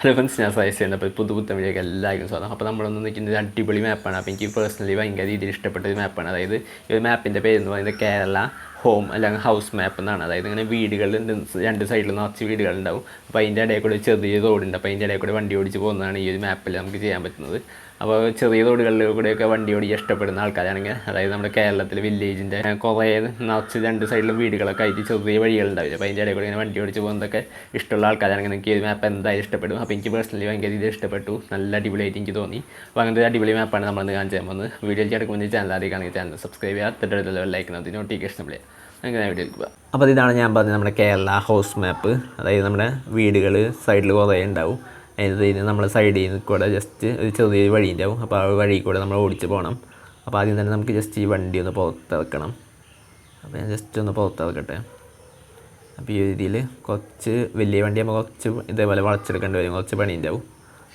Hello friends, ഞാൻ suggest ചെയ്യുന്നത് അപ്പോൾ പുതുപുത്തൻ വീഡിയോക്ക് എല്ലാവർക്കും സ്വാഗതം. അപ്പോൾ നമ്മളൊന്ന് നിൽക്കുന്നത് അടിപൊളി മാപ്പാണ്. അപ്പോൾ എനിക്ക് പേഴ്സണലി ഭയങ്കര രീതിയിൽ ഇഷ്ടപ്പെട്ട ഒരു മാപ്പാണ്. അതായത് ഈ ഒരു മാപ്പിൻ്റെ പേര് എന്ന് പറയുന്നത് കേരള ഹോം അല്ലെങ്കിൽ ഹൗസ് മാപ്പ് എന്നാണ്. അതായത് ഇങ്ങനെ വീടുകളിൽ രണ്ട് സൈഡിൽ നിറച്ച് വീടുകളുണ്ടാവും. അപ്പോൾ അതിൻ്റെ ഇടയിൽ കൂടെ ചെറിയ റോഡുണ്ട്. അപ്പോൾ അതിൻ്റെ ഇടയിൽ കൂടെ വണ്ടി ഓടിച്ച് പോകുന്നതാണ് ഈ ഒരു മാപ്പിൽ നമുക്ക് ചെയ്യാൻ പറ്റുന്നത്. അപ്പോൾ ചെറിയ റോഡുകളിൽ കൂടെയൊക്കെ വണ്ടി ഓടിച്ച് ഇഷ്ടപ്പെടുന്ന ആൾക്കാരാണെങ്കിൽ, അതായത് നമ്മുടെ കേരളത്തിലെ വില്ലേജിൻ്റെ കുറേ നിറച്ച് രണ്ട് സൈഡിലും വീടുകളൊക്കെ ആയിട്ട് ചെറിയ വഴികളുണ്ടാവില്ല. അപ്പോൾ അതിൻ്റെ ഇടയിൽ കൂടെ ഇങ്ങനെ വണ്ടി ഓടിച്ച് പോകുന്നതൊക്കെ ഇഷ്ടമുള്ള ആൾക്കാരാണെങ്കിൽ എനിക്ക് ഈ മാപ്പ് എന്തായാലും ഇഷ്ടപ്പെടും. അപ്പോൾ എനിക്ക് പേഴ്സണലി ഭയങ്കര രീതിയിൽ ഇഷ്ടപ്പെട്ടു, നല്ല അടിപൊളിയായിട്ട് എനിക്ക് തോന്നി. അപ്പോൾ അങ്ങനത്തെ അടിപൊളി മാപ്പാണ് നമ്മളന്ന് കാണിച്ചു പോകുന്നത്. വീഡിയോയ്ക്ക് എടുക്കുമ്പോൾ ചാനൽ ആദ്യമാണെങ്കിൽ ചാനൽ സബ്സ്ക്രൈബ് ചെയ്യുക, തൊട്ടടുത്തുള്ള ലൈക്ക് നോട്ടിഫിക്കേഷൻ പ്ലേ അങ്ങനെ വീഡിയോയ്ക്ക് പോകാം. അപ്പോൾ ഇതാണ് ഞാൻ പറഞ്ഞത് നമ്മുടെ കേരള ഹൗസ് മാപ്പ്. അതായത് നമ്മുടെ വീടുകൾ സൈഡിൽ കുറേ ഉണ്ടാവും. അതിന് നമ്മൾ സൈഡിൽ നിന്ന് കൂടെ ജസ്റ്റ് ഒരു ചെറിയൊരു വഴി ഉണ്ടാവും. അപ്പോൾ ആ വഴി കൂടെ നമ്മൾ ഓടിച്ച് പോകണം. അപ്പോൾ ആദ്യം തന്നെ നമുക്ക് ജസ്റ്റ് ഈ വണ്ടി ഒന്ന് പുറത്തിറക്കണം. അപ്പോൾ ഞാൻ ജസ്റ്റ് ഒന്ന് പുറത്തിറക്കട്ടെ. അപ്പോൾ ഈ രീതിയിൽ കുറച്ച് വലിയ വണ്ടി ആകുമ്പോൾ കുറച്ച് ഇതേപോലെ വളച്ചെടുക്കേണ്ടി വരും, കുറച്ച് പണി ഉണ്ടാവും.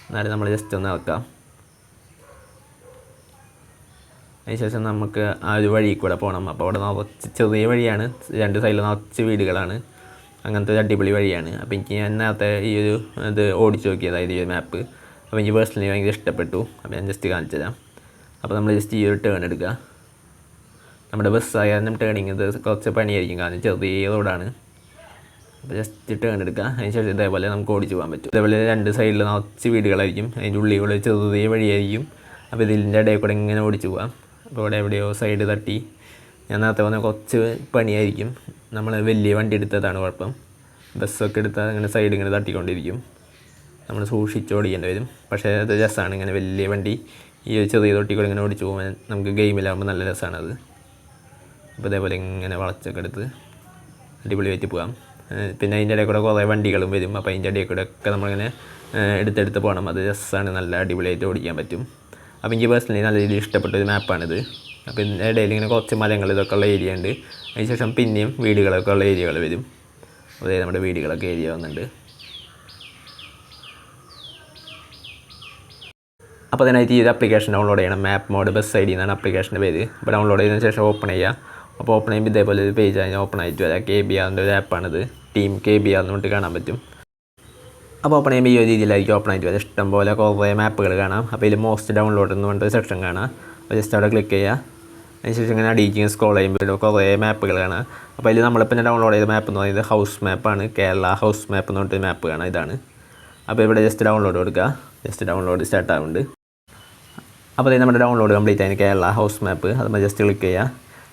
എന്നാലും നമ്മൾ ജസ്റ്റ് ഒന്ന് ഇറക്കാം. അതിനുശേഷം നമുക്ക് ആ ഒരു വഴി കൂടെ പോകണം. അപ്പോൾ അവിടെ നിറച്ച് ചെറിയ വഴിയാണ്, രണ്ട് സൈഡിൽ നിറച്ച് വീടുകളാണ്. അങ്ങനത്തെ ഒരു അടിപൊളി വഴിയാണ്. അപ്പോൾ എനിക്ക് ഞാൻ നേരത്തെ ഈ ഒരു ഇത് ഓടിച്ച് നോക്കിയതായത് ഈ ഒരു മാപ്പ്. അപ്പോൾ എനിക്ക് പേഴ്സണലി ഭയങ്കര ഇഷ്ടപ്പെട്ടു. അപ്പോൾ ഞാൻ ജസ്റ്റ് കാണിച്ചു തരാം. അപ്പോൾ നമ്മൾ ജസ്റ്റ് ഈ ഒരു ടേൺ എടുക്കുക. നമ്മുടെ ബസ്സായാലും ടേണിങ് ഇത് കുറച്ച് പണിയായിരിക്കും, കാരണം ചെറിയ റോഡാണ്. അപ്പോൾ ജസ്റ്റ് ടേൺ എടുക്കുക. അതിനുശേഷം ഇതേപോലെ നമുക്ക് ഓടിച്ച് പോകാൻ പറ്റും. ഇതേപോലെ രണ്ട് സൈഡിൽ നിറച്ച് വീടുകളായിരിക്കും, അതിൻ്റെ ഉള്ളിൽ കൂടെ ചെറിയ വഴിയായിരിക്കും. അപ്പോൾ ഇതിൻ്റെ ഇടയിൽ കൂടെ ഇങ്ങനെ ഓടിച്ച് പോകാം. അപ്പോൾ ഇവിടെ എവിടെയോ സൈഡ് തട്ടി, ഞാൻ നേരത്തെ പറഞ്ഞാൽ കുറച്ച് പണിയായിരിക്കും. നമ്മൾ വലിയ വണ്ടി എടുത്തതാണ് കുഴപ്പം. ബസ്സൊക്കെ എടുത്താൽ അങ്ങനെ സൈഡ് ഇങ്ങനെ തട്ടിക്കൊണ്ടിരിക്കും, നമ്മൾ സൂക്ഷിച്ച് ഓടിക്കേണ്ടി വരും. പക്ഷേ അത് രസമാണ്, ഇങ്ങനെ വലിയ വണ്ടി ഈ ഒരു ചെറിയ തൊട്ടിക്കൂടെ ഇങ്ങനെ ഓടിച്ച് പോകാൻ നമുക്ക് ഗെയിമിലാകുമ്പോൾ നല്ല രസമാണത്. അപ്പോൾ ഇതേപോലെ ഇങ്ങനെ വളച്ചൊക്കെ എടുത്ത് അടിപൊളിയായിട്ട് പോകാം. പിന്നെ അതിൻ്റെ ഇടയിൽ കൂടെ കുറേ വണ്ടികളും വരും. അപ്പോൾ അതിൻ്റെ ഇടയിൽ കൂടെ ഒക്കെ നമ്മളിങ്ങനെ എടുത്തെടുത്ത് പോകണം. അത് രസമാണ്, നല്ല അടിപൊളിയായിട്ട് ഓടിക്കാൻ പറ്റും. അപ്പോൾ എനിക്ക് പേഴ്സണലി നല്ല രീതിയിൽ ഇഷ്ടപ്പെട്ടൊരു മാപ്പാണിത്. അപ്പോൾ ഇതിൻ്റെ ഇടയിൽ ഇങ്ങനെ കുറച്ച് മരങ്ങൾ ഇതൊക്കെ ഉള്ള ഏരിയ ഉണ്ട്. അതിനുശേഷം പിന്നെയും വീടുകളൊക്കെ ഉള്ള ഏരിയകൾ വരും. അതായത് നമ്മുടെ വീടുകളൊക്കെ ഏരിയ വന്നിട്ടുണ്ട്. അപ്പോൾ അതിനായിട്ട് ഈ ഒരു ആപ്ലിക്കേഷൻ ഡൗൺലോഡ് ചെയ്യണം. മാപ്പ് മോഡ് ബസ് ഐ ഡി എന്നാണ് ആപ്ലിക്കേഷൻ്റെ പേര്. അപ്പോൾ ഡൗൺലോഡ് ചെയ്തതിന് ശേഷം ഓപ്പൺ ചെയ്യുക. അപ്പോൾ ഓപ്പൺ ചെയ്യുമ്പോൾ ഇതേപോലെ ഒരു പേജ് അതിന് ഓപ്പൺ ആയിട്ട് വരാം. KBRൻ്റെ ഒരു ആപ്പാണിത്, ടീം KBR എന്ന് പറഞ്ഞിട്ട് കാണാൻ പറ്റും. അപ്പോൾ ഓപ്പൺ ചെയ്യുമ്പോൾ ഈ ഒരു രീതിയിലായിരിക്കും ഓപ്പൺ ആയിട്ട് വരാം. ഇഷ്ടംപോലെ കുറേ മാപ്പുകൾ കാണാം. അപ്പോൾ ഇതിൽ മോസ്റ്റ് ഡൗൺലോഡ് എന്ന് പറഞ്ഞിട്ട് സെക്ഷൻ കാണാം. അപ്പോൾ ജസ്റ്റ് അവിടെ ക്ലിക്ക് ചെയ്യുക. അതിനുശേഷം ഇങ്ങനെ അടിയിലേക്ക് സ്ക്രോൾ ചെയ്യുമ്പോൾ കുറേ മാപ്പുകൾ കാണാം. അപ്പോൾ അതിൽ നമ്മളിപ്പോൾ ഞാൻ ഡൗൺലോഡ് ചെയ്ത മാപ്പ് എന്ന് പറയുന്നത് ഹൗസ് മാപ്പാണ്. കേരള ഹൗസ് മാപ്പ് എന്ന് പറഞ്ഞിട്ട് മാപ്പ് കാണാം, ഇതാണ്. അപ്പോൾ ഇവിടെ ജസ്റ്റ് ഡൗൺലോഡ് കൊടുക്കുക. ജസ്റ്റ് ഡൗൺലോഡ് സ്റ്റാർട്ട് ആവുന്നുണ്ട്. അപ്പോൾ ഇത് നമ്മുടെ ഡൗൺലോഡ് കംപ്ലീറ്റ് ആയി, കേരള ഹൗസ് മാപ്പ്. അതുമ്പോൾ ജസ്റ്റ് ക്ലിക്ക് ചെയ്യുക.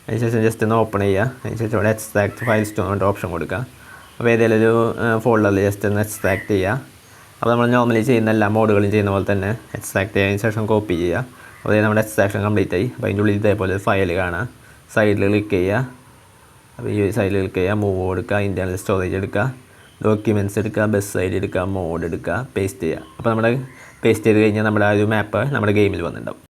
അതിനുശേഷം ജസ്റ്റ് ഒന്ന് ഓപ്പൺ ചെയ്യുക. അതിനുശേഷം ഇവിടെ എക്സ്ട്രാക്ട് ഫയൽസ് ടു പറഞ്ഞിട്ട് ഓപ്ഷൻ കൊടുക്കുക. അപ്പോൾ ഏതെങ്കിലും ഒരു ഫോൾഡറിൽ ജസ്റ്റ് ഒന്ന് എക്സ്ട്രാക്ട് ചെയ്യുക. അപ്പോൾ നമ്മൾ നോർമലി ചെയ്യുന്ന എല്ലാ മോഡുകളും ചെയ്യുന്ന പോലെ തന്നെ എക്സ്ട്രാക്ട് ചെയ്തതിന് ശേഷം കോപ്പി ചെയ്യുക. അപ്പോൾ നമ്മുടെ എക്സ്ട്രാക്ഷൻ കംപ്ലീറ്റ് ആയി. അപ്പോൾ അതിൻ്റെ ഉള്ളിൽ ഇതേപോലെ ഫയൽ കാണാം. സൈഡിൽ ക്ലിക്ക് ചെയ്യുക. അപ്പോൾ ഈ സൈഡിൽ ക്ലിക്ക് ചെയ്യുക, മൂവ് കൊടുക്കുക, ഇൻറ്റേർണൽ സ്റ്റോറേജ് എടുക്കുക, ഡോക്യുമെൻറ്റ്സ് എടുക്കുക, ബസ് ഐ ഡി എടുക്കുക, മോഡ് എടുക്കുക, പേസ്റ്റ് ചെയ്യുക. അപ്പോൾ നമ്മൾ പേസ്റ്റ് ചെയ്ത് കഴിഞ്ഞാൽ നമ്മുടെ ആ ഒരു മാപ്പ് നമ്മുടെ ഗെയിമിൽ വന്നിട്ടുണ്ടാവും.